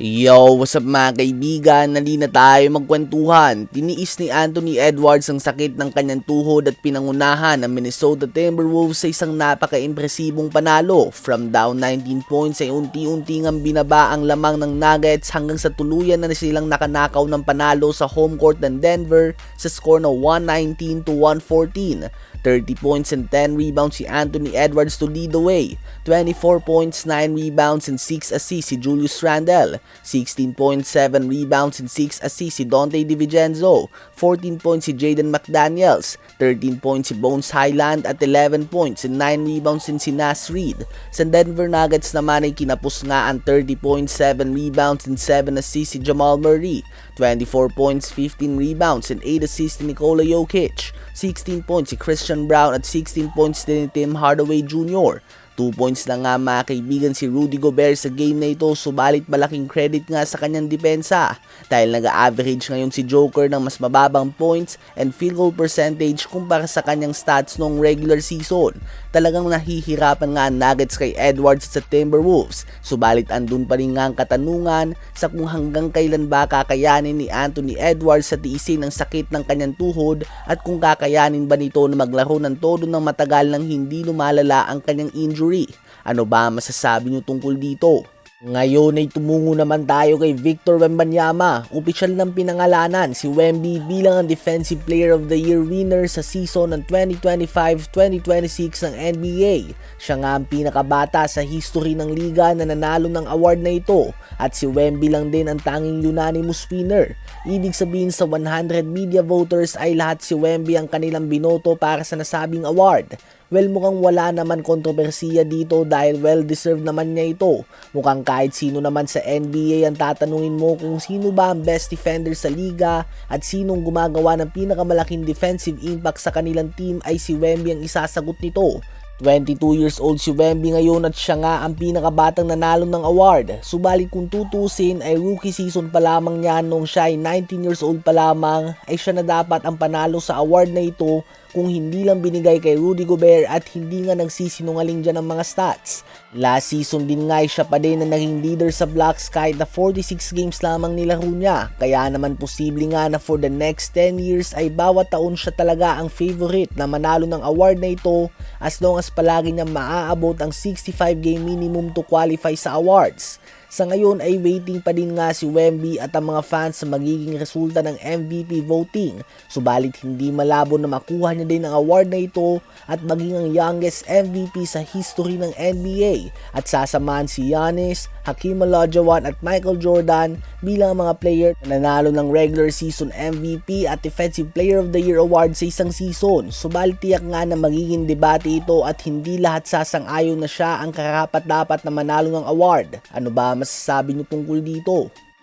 Yo, what's up mga kaibigan? Nali na tayo magkwentuhan. Tiniis ni Anthony Edwards ang sakit ng kanyang tuhod at pinangunahan ng Minnesota Timberwolves sa isang napaka-impresibong panalo. From down 19 points ay unti-unti ngang binaba ang lamang ng Nuggets hanggang sa tuluyan na silang nakanakaw ng panalo sa home court ng Denver sa score na 119 to 114. 30 points and 10 rebounds si Anthony Edwards to lead the way. 24 points, 9 rebounds and 6 assists si Julius Randle. 16.7 rebounds and 6 assists si Donte DiVincenzo. 14 points si Jaden McDaniels. 13 points si Bones Highland at 11 points and 9 rebounds din si Naz Reid. Sa Denver Nuggets naman ay kinapos nga ang 30.7 rebounds and 7 assists si Jamal Murray. 24 points, 15 rebounds and 8 assists ni Nikola Jokic. 16 points si Christian Brown at 16 points din ni Tim Hardaway Jr. 2 points lang nga mga kaibigan si Rudy Gobert sa game na ito, subalit malaking credit nga sa kanyang depensa dahil nag-average ngayon si Joker ng mas mababang points and field goal percentage kumpara sa kanyang stats noong regular season. Talagang nahihirapan nga ang Nuggets kay Edwards sa Timberwolves, subalit andun pa rin nga ang katanungan sa kung hanggang kailan ba kakayanin ni Anthony Edwards sa tiisin ng sakit ng kanyang tuhod at kung kakayanin ba nito na maglaro ng todo ng matagal nang hindi lumalala ang kanyang injury. Ano ba masasabi niyo tungkol dito? Ngayon ay tumungo naman tayo kay Victor Wembanyama. Opisyal ng pinangalanan si Wemby bilang ang Defensive Player of the Year winner sa season ng 2025-2026 ng NBA. Siya nga ang pinakabata sa history ng liga na nanalo ng award na ito at si Wemby lang din ang tanging unanimous winner. Ibig sabihin sa 100 media voters ay lahat si Wemby ang kanilang binoto para sa nasabing award. Well, mukhang wala naman kontrobersiya dito dahil well-deserved naman niya ito. Mukhang kahit sino naman sa NBA ang tatanungin mo kung sino ba ang best defender sa liga at sinong gumagawa ng pinakamalaking defensive impact sa kanilang team ay si Wemby ang isasagot nito. 22 years old si Wemby ngayon at siya nga ang pinakabatang nanalo ng award. Subalit kung tutusin ay rookie season pa lamang niya noong siya ay 19 years old pa lamang ay siya na dapat ang panalo sa award na ito kung hindi lang binigay kay Rudy Gobert at hindi nga nagsisinungaling dyan ang mga stats. Last season din nga siya pa din na naging leader sa blocks kahit na 46 games lamang nilaro niya. Kaya naman posible nga na for the next 10 years ay bawat taon siya talaga ang favorite na manalo ng award na ito as long as palagi niya maaabot ang 65 game minimum to qualify sa awards. Sa ngayon ay waiting pa din nga si Wemby at ang mga fans sa magiging resulta ng MVP voting. Subalit hindi malabo na makuha niya din ang award na ito at maging ang youngest MVP sa history ng NBA at sasamahan si Giannis, Hakeem Olajuwon at Michael Jordan bilang mga player na nanalo ng regular season MVP at Defensive Player of the Year award sa isang season. Subalit tiyak nga na magiging debate ito at hindi lahat sasang-ayon na siya ang karapat-dapat na manalo ng award. Ano ba masasabi niyo tungkol dito?